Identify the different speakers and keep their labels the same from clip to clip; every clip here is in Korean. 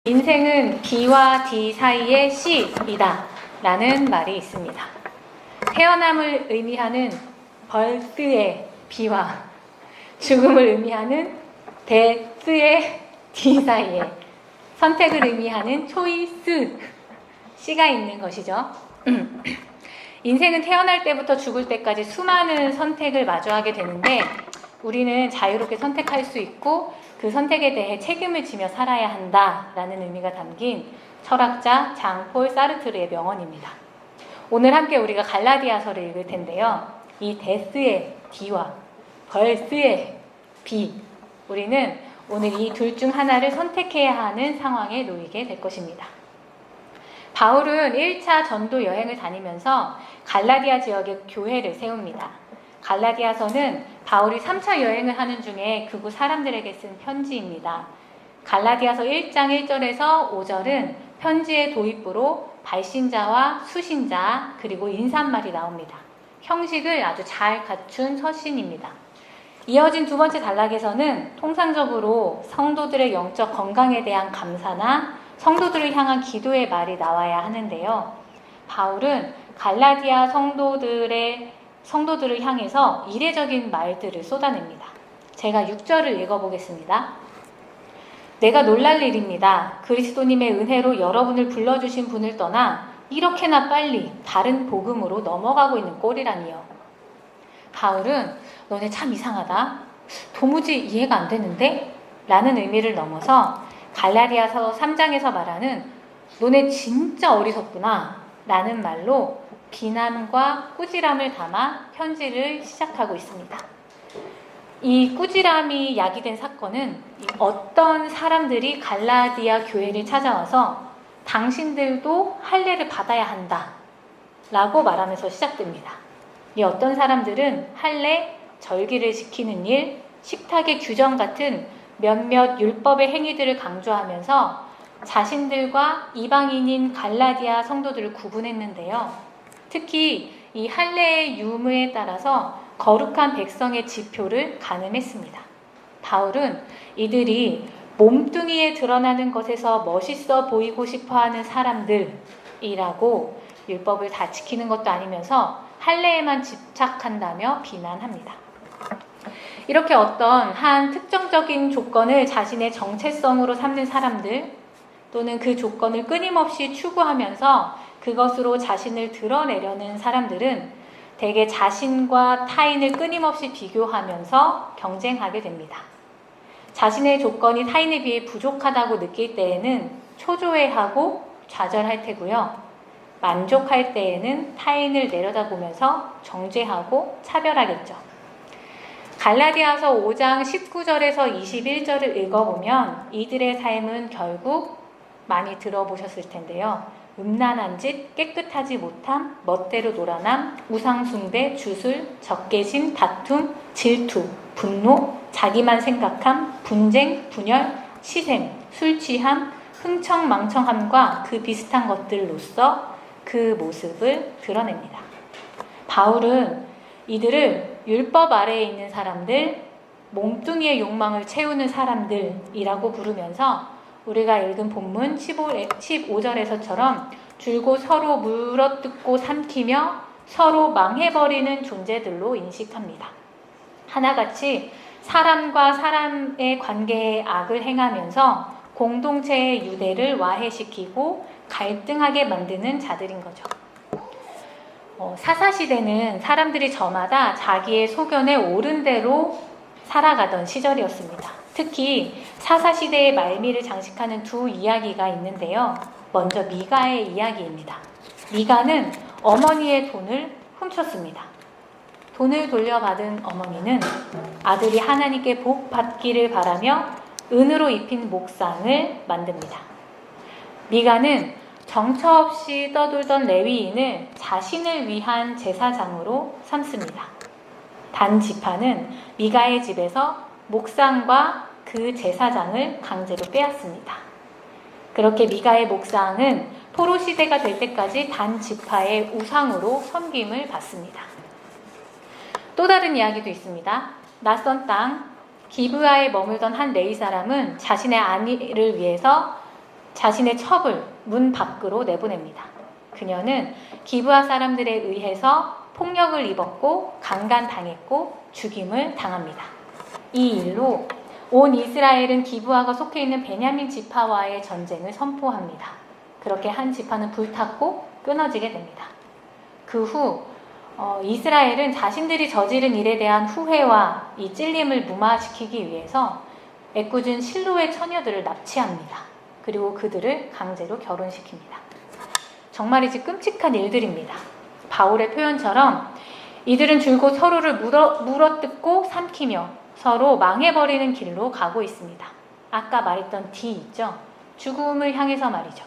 Speaker 1: 인생은 B와 D 사이의 C이다 라는 말이 있습니다. 태어남을 의미하는 birth의 B와 죽음을 의미하는 death의 D 사이에 선택을 의미하는 choice C가 있는 것이죠. 인생은 태어날 때부터 죽을 때까지 수많은 선택을 마주하게 되는데 우리는 자유롭게 선택할 수 있고 그 선택에 대해 책임을 지며 살아야 한다라는 의미가 담긴 철학자 장폴 사르트르의 명언입니다. 오늘 함께 우리가 갈라디아서를 읽을 텐데요. 이 데스의 D와 벌스의 B, 우리는 오늘 이 둘 중 하나를 선택해야 하는 상황에 놓이게 될 것입니다. 바울은 1차 전도 여행을 다니면서 갈라디아 지역에 교회를 세웁니다. 갈라디아서는 바울이 3차 여행을 하는 중에 그곳 사람들에게 쓴 편지입니다. 갈라디아서 1장 1절에서 5절은 편지의 도입부로 발신자와 수신자 그리고 인사말이 나옵니다. 형식을 아주 잘 갖춘 서신입니다. 이어진 두 번째 단락에서는 통상적으로 성도들의 영적 건강에 대한 감사나 성도들을 향한 기도의 말이 나와야 하는데요. 바울은 갈라디아 성도들을 향해서 이례적인 말들을 쏟아냅니다. 제가 6절을 읽어보겠습니다. 내가 놀랄 일입니다. 그리스도님의 은혜로 여러분을 불러주신 분을 떠나 이렇게나 빨리 다른 복음으로 넘어가고 있는 꼴이라니요. 바울은 너네 참 이상하다. 도무지 이해가 안 되는데? 라는 의미를 넘어서 갈라디아서 3장에서 말하는 너네 진짜 어리석구나 라는 말로 비난과 꾸지람을 담아 편지를 시작하고 있습니다. 이 꾸지람이 야기된 사건은 어떤 사람들이 갈라디아 교회를 찾아와서 당신들도 할례를 받아야 한다 라고 말하면서 시작됩니다. 이 어떤 사람들은 할례, 절기를 지키는 일, 식탁의 규정 같은 몇몇 율법의 행위들을 강조하면서 자신들과 이방인인 갈라디아 성도들을 구분했는데요. 특히 이 할례의 유무에 따라서 거룩한 백성의 지표를 가늠했습니다. 바울은 이들이 몸뚱이에 드러나는 것에서 멋있어 보이고 싶어하는 사람들이라고 율법을 다 지키는 것도 아니면서 할례에만 집착한다며 비난합니다. 이렇게 어떤 한 특정적인 조건을 자신의 정체성으로 삼는 사람들 또는 그 조건을 끊임없이 추구하면서 그것으로 자신을 드러내려는 사람들은 대개 자신과 타인을 끊임없이 비교하면서 경쟁하게 됩니다. 자신의 조건이 타인에 비해 부족하다고 느낄 때에는 초조해하고 좌절할 테고요. 만족할 때에는 타인을 내려다보면서 정죄하고 차별하겠죠. 갈라디아서 5장 19절에서 21절을 읽어보면 이들의 삶은 결국 많이 들어보셨을 텐데요. 음란한 짓, 깨끗하지 못함, 멋대로 놀아남, 우상숭배, 주술, 적개심, 다툼, 질투, 분노, 자기만 생각함, 분쟁, 분열, 시샘, 술 취함, 흥청망청함과 그 비슷한 것들로서 그 모습을 드러냅니다. 바울은 이들을 율법 아래에 있는 사람들, 몸뚱이의 욕망을 채우는 사람들이라고 부르면서 우리가 읽은 본문 15절에서처럼 줄곧 서로 물어뜯고 삼키며 서로 망해버리는 존재들로 인식합니다. 하나같이 사람과 사람의 관계에 악을 행하면서 공동체의 유대를 와해시키고 갈등하게 만드는 자들인 거죠. 사사시대는 사람들이 저마다 자기의 소견에 옳은 대로 살아가던 시절이었습니다. 특히 사사시대의 말미를 장식하는 두 이야기가 있는데요. 먼저 미가의 이야기입니다. 미가는 어머니의 돈을 훔쳤습니다. 돈을 돌려받은 어머니는 아들이 하나님께 복 받기를 바라며 은으로 입힌 목상을 만듭니다. 미가는 정처 없이 떠돌던 레위인을 자신을 위한 제사장으로 삼습니다. 단 지파는 미가의 집에서 목상과 그 제사장을 강제로 빼앗습니다. 그렇게 미가의 목상은 포로 시대가 될 때까지 단 지파의 우상으로 섬김을 받습니다. 또 다른 이야기도 있습니다. 낯선 땅 기브아에 머물던 한 레위 사람은 자신의 아내를 위해서 자신의 첩을 문 밖으로 내보냅니다. 그녀는 기브아 사람들에 의해서 폭력을 입었고 강간당했고 죽임을 당합니다. 이 일로 온 이스라엘은 기브아가 속해 있는 베냐민 지파와의 전쟁을 선포합니다. 그렇게 한 지파는 불탔고 끊어지게 됩니다. 그 후 이스라엘은 자신들이 저지른 일에 대한 후회와 이 찔림을 무마시키기 위해서 애꿎은 실로의 처녀들을 납치합니다. 그리고 그들을 강제로 결혼시킵니다. 정말이지 끔찍한 일들입니다. 바울의 표현처럼 이들은 줄곧 서로를 물어뜯고 삼키며 서로 망해버리는 길로 가고 있습니다. 아까 말했던 D 있죠? 죽음을 향해서 말이죠.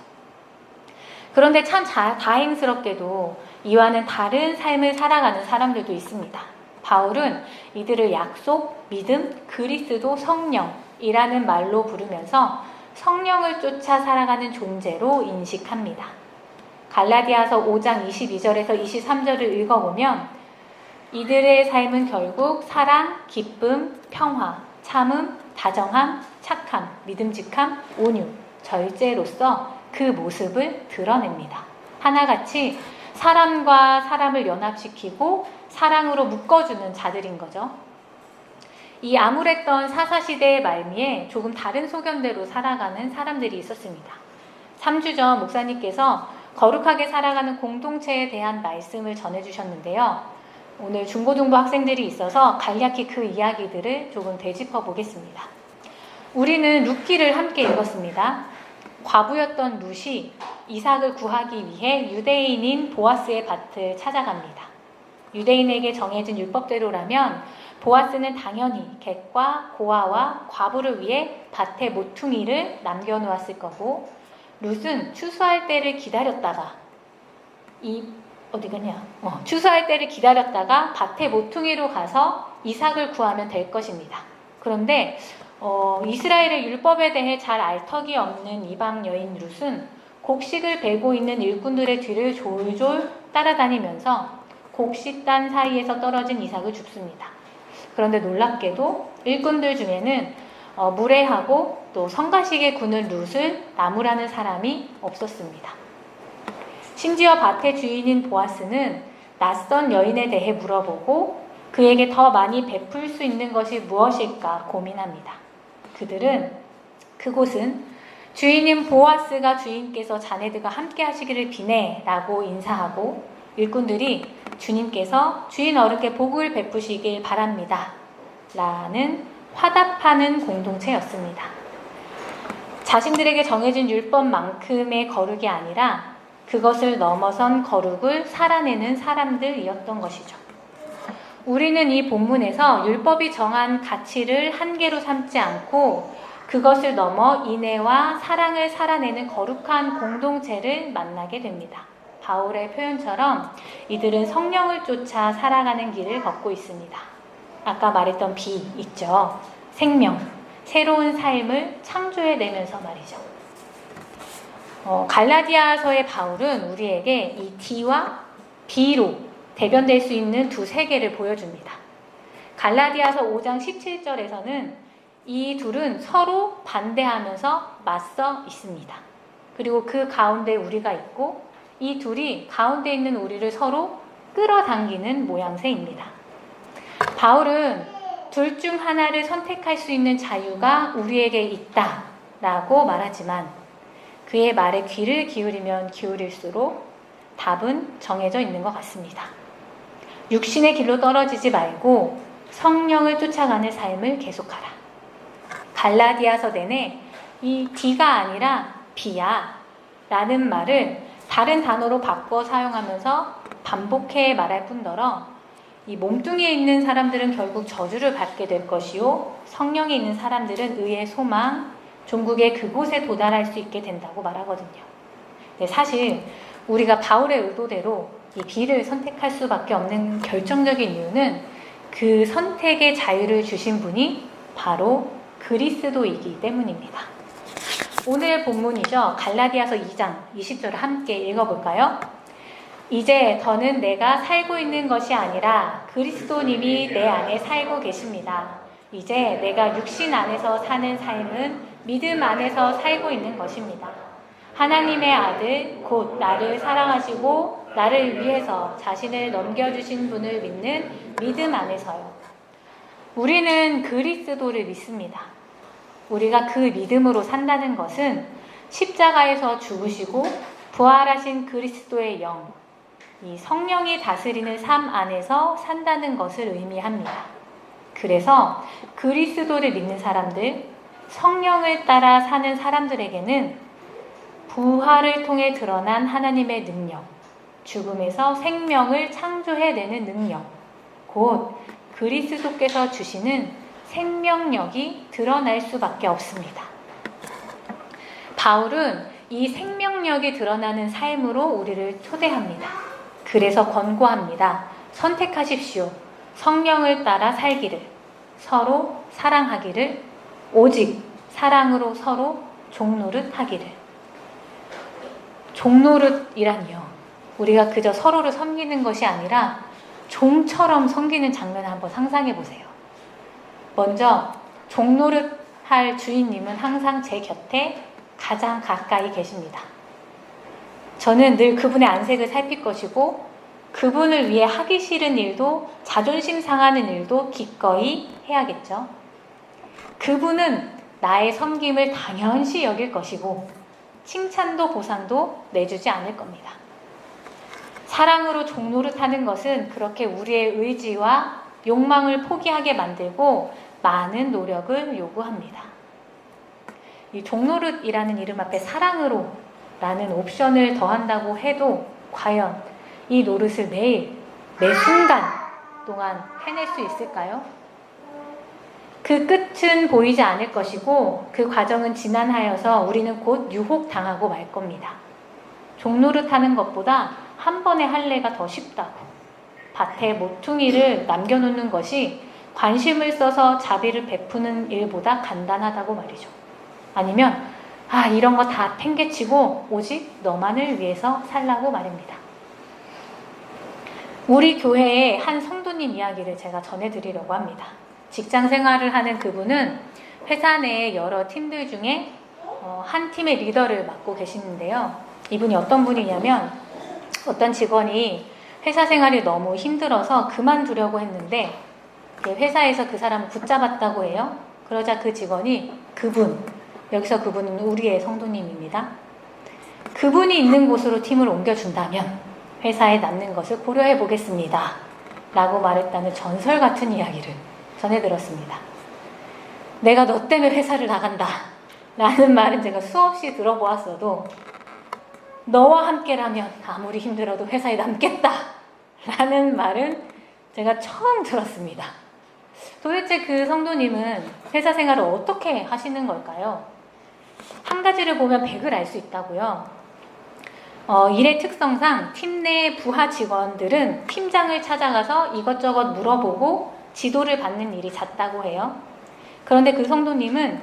Speaker 1: 그런데 참 다행스럽게도 이와는 다른 삶을 살아가는 사람들도 있습니다. 바울은 이들을 약속, 믿음, 그리스도, 성령이라는 말로 부르면서 성령을 쫓아 살아가는 존재로 인식합니다. 갈라디아서 5장 22절에서 23절을 읽어보면 이들의 삶은 결국 사랑, 기쁨, 평화, 참음, 다정함, 착함, 믿음직함, 온유, 절제로서 그 모습을 드러냅니다. 하나같이 사람과 사람을 연합시키고 사랑으로 묶어주는 자들인 거죠. 이 암울했던 사사시대의 말미에 조금 다른 소견대로 살아가는 사람들이 있었습니다. 3주 전 목사님께서 거룩하게 살아가는 공동체에 대한 말씀을 전해주셨는데요. 오늘 중고등부 학생들이 있어서 간략히 그 이야기들을 조금 되짚어 보겠습니다. 우리는 룻기를 함께 읽었습니다. 과부였던 룻이 이삭을 구하기 위해 유대인인 보아스의 밭을 찾아갑니다. 유대인에게 정해진 율법대로라면 보아스는 당연히 객과 고아와 과부를 위해 밭에 모퉁이를 남겨놓았을 거고, 룻은 추수할 때를 기다렸다가 추수할 때를 기다렸다가 밭에 모퉁이로 가서 이삭을 구하면 될 것입니다. 그런데 이스라엘의 율법에 대해 잘 알 턱이 없는 이방 여인 룻은 곡식을 베고 있는 일꾼들의 뒤를 졸졸 따라다니면서 곡식단 사이에서 떨어진 이삭을 줍습니다. 그런데 놀랍게도 일꾼들 중에는 무례하고 또 성가시게 구는 룻을 나무라는 사람이 없었습니다. 심지어 밭의 주인인 보아스는 낯선 여인에 대해 물어보고 그에게 더 많이 베풀 수 있는 것이 무엇일까 고민합니다. 그곳은 주인인 보아스가 주인께서 자네들과 함께 하시기를 비네 라고 인사하고, 일꾼들이 주님께서 주인 어른께 복을 베푸시길 바랍니다 라는 화답하는 공동체였습니다. 자신들에게 정해진 율법만큼의 거룩이 아니라 그것을 넘어선 거룩을 살아내는 사람들이었던 것이죠. 우리는 이 본문에서 율법이 정한 가치를 한계로 삼지 않고 그것을 넘어 인애와 사랑을 살아내는 거룩한 공동체를 만나게 됩니다. 바울의 표현처럼 이들은 성령을 쫓아 살아가는 길을 걷고 있습니다. 아까 말했던 비 있죠. 생명, 새로운 삶을 창조해내면서 말이죠. 갈라디아서의 바울은 우리에게 이 D와 B로 대변될 수 있는 두 세계를 보여줍니다. 갈라디아서 5장 17절에서는 이 둘은 서로 반대하면서 맞서 있습니다. 그리고 그 가운데 우리가 있고 이 둘이 가운데 있는 우리를 서로 끌어당기는 모양새입니다. 바울은 둘 중 하나를 선택할 수 있는 자유가 우리에게 있다라고 말하지만 그의 말에 귀를 기울이면 기울일수록 답은 정해져 있는 것 같습니다. 육신의 길로 떨어지지 말고 성령을 쫓아가는 삶을 계속하라. 갈라디아서 내내 이 D가 아니라 B야 라는 말을 다른 단어로 바꿔 사용하면서 반복해 말할 뿐더러 이 몸뚱이에 있는 사람들은 결국 저주를 받게 될 것이요 성령에 있는 사람들은 의의 소망, 종국의 그곳에 도달할 수 있게 된다고 말하거든요. 네, 사실 우리가 바울의 의도대로 이 B를 선택할 수밖에 없는 결정적인 이유는 그 선택의 자유를 주신 분이 바로 그리스도이기 때문입니다. 오늘 본문이죠. 갈라디아서 2장 20절을 함께 읽어볼까요? 이제 더는 내가 살고 있는 것이 아니라 그리스도님이 내 안에 살고 계십니다. 이제 내가 육신 안에서 사는 삶은 믿음 안에서 살고 있는 것입니다. 하나님의 아들 곧 나를 사랑하시고 나를 위해서 자신을 넘겨주신 분을 믿는 믿음 안에서요. 우리는 그리스도를 믿습니다. 우리가 그 믿음으로 산다는 것은 십자가에서 죽으시고 부활하신 그리스도의 영, 이 성령이 다스리는 삶 안에서 산다는 것을 의미합니다. 그래서 그리스도를 믿는 사람들, 성령을 따라 사는 사람들에게는 부활을 통해 드러난 하나님의 능력, 죽음에서 생명을 창조해내는 능력, 곧 그리스도께서 주시는 생명력이 드러날 수밖에 없습니다. 바울은 이 생명력이 드러나는 삶으로 우리를 초대합니다. 그래서 권고합니다. 선택하십시오. 성령을 따라 살기를, 서로 사랑하기를, 오직 사랑으로 서로 종노릇 하기를. 종노릇이란요, 우리가 그저 서로를 섬기는 것이 아니라 종처럼 섬기는 장면을 한번 상상해 보세요. 먼저 종노릇 할 주인님은 항상 제 곁에 가장 가까이 계십니다. 저는 늘 그분의 안색을 살필 것이고 그분을 위해 하기 싫은 일도, 자존심 상하는 일도 기꺼이 해야겠죠. 그분은 나의 섬김을 당연시 여길 것이고 칭찬도 보상도 내주지 않을 겁니다. 사랑으로 종노릇하는 것은 그렇게 우리의 의지와 욕망을 포기하게 만들고 많은 노력을 요구합니다. 이 종노릇이라는 이름 앞에 사랑으로 라는 옵션을 더한다고 해도 과연 이 노릇을 매일, 매 순간 동안 해낼 수 있을까요? 그 끝은 보이지 않을 것이고 그 과정은 지난하여서 우리는 곧 유혹당하고 말 겁니다. 종노릇하는 것보다 한 번의 할례가 더 쉽다고, 밭에 모퉁이를 남겨놓는 것이 관심을 써서 자비를 베푸는 일보다 간단하다고 말이죠. 아니면 이런 거 다 팽개치고 오직 너만을 위해서 살라고 말입니다. 우리 교회의 한 성도님 이야기를 제가 전해드리려고 합니다. 직장 생활을 하는 그분은 회사 내의 여러 팀들 중에 한 팀의 리더를 맡고 계시는데요. 이분이 어떤 분이냐면, 어떤 직원이 회사 생활이 너무 힘들어서 그만두려고 했는데 회사에서 그 사람을 붙잡았다고 해요. 그러자 그 직원이 여기서 그분은 우리의 성도님입니다. 그분이 있는 곳으로 팀을 옮겨준다면 회사에 남는 것을 고려해 보겠습니다 라고 말했다는 전설 같은 이야기를 전해들었습니다. 내가 너 때문에 회사를 나간다 라는 말은 제가 수없이 들어보았어도 너와 함께라면 아무리 힘들어도 회사에 남겠다 라는 말은 제가 처음 들었습니다. 도대체 그 성도님은 회사 생활을 어떻게 하시는 걸까요? 한 가지를 보면 100을 알 수 있다고요. 일의 특성상 팀 내 부하 직원들은 팀장을 찾아가서 이것저것 물어보고 지도를 받는 일이 잦다고 해요. 그런데 그 성도님은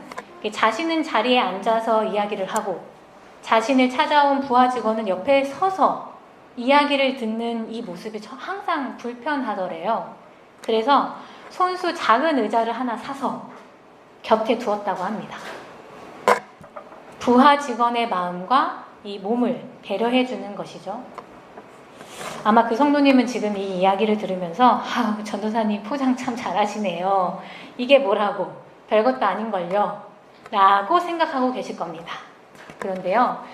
Speaker 1: 자신은 자리에 앉아서 이야기를 하고 자신을 찾아온 부하 직원은 옆에 서서 이야기를 듣는 이 모습이 항상 불편하더래요. 그래서 손수 작은 의자를 하나 사서 곁에 두었다고 합니다. 부하 직원의 마음과 이 몸을 배려해 주는 것이죠. 아마 그 성도님은 지금 이 이야기를 들으면서 전도사님 포장 참 잘하시네요. 이게 뭐라고, 별것도 아닌걸요 라고 생각하고 계실 겁니다. 그런데요,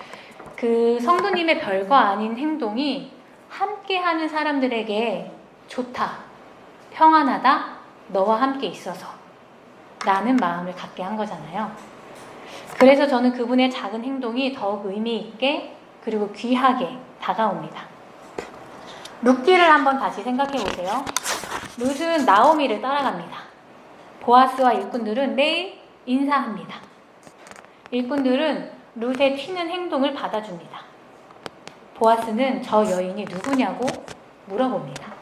Speaker 1: 그 성도님의 별거 아닌 행동이 함께하는 사람들에게 좋다, 평안하다, 너와 함께 있어서 라는 마음을 갖게 한 거잖아요. 그래서 저는 그분의 작은 행동이 더욱 의미 있게 그리고 귀하게 다가옵니다. 룻기를 한번 다시 생각해 보세요. 룻은 나오미를 따라갑니다. 보아스와 일꾼들은 매일 인사합니다. 일꾼들은 룻의 튀는 행동을 받아줍니다. 보아스는 저 여인이 누구냐고 물어봅니다.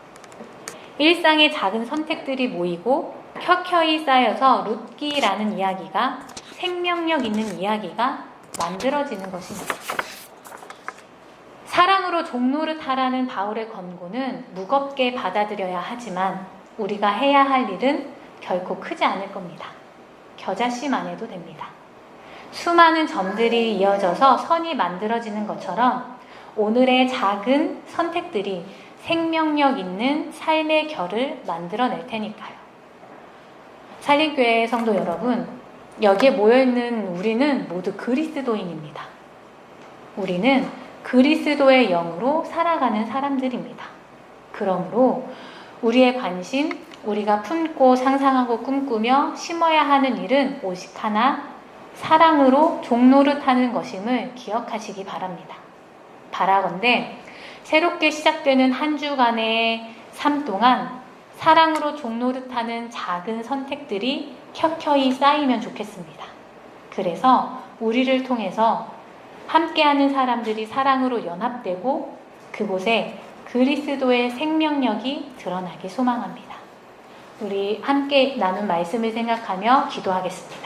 Speaker 1: 일상의 작은 선택들이 모이고 켜켜이 쌓여서 룻기라는 이야기가, 생명력 있는 이야기가 만들어지는 것입니다. 사랑으로 종노릇하라는 바울의 권고는 무겁게 받아들여야 하지만 우리가 해야 할 일은 결코 크지 않을 겁니다. 겨자씨만 해도 됩니다. 수많은 점들이 이어져서 선이 만들어지는 것처럼 오늘의 작은 선택들이 생명력 있는 삶의 결을 만들어낼 테니까요. 산림교회 성도 여러분, 여기에 모여있는 우리는 모두 그리스도인입니다. 우리는 그리스도의 영으로 살아가는 사람들입니다. 그러므로 우리의 관심, 우리가 품고 상상하고 꿈꾸며 심어야 하는 일은 오직 하나, 사랑으로 종노릇하는 것임을 기억하시기 바랍니다. 바라건대 새롭게 시작되는 한 주간의 삶 동안 사랑으로 종노릇하는 작은 선택들이 켜켜이 쌓이면 좋겠습니다. 그래서 우리를 통해서 함께하는 사람들이 사랑으로 연합되고 그곳에 그리스도의 생명력이 드러나기 소망합니다. 우리 함께 나눈 말씀을 생각하며 기도하겠습니다.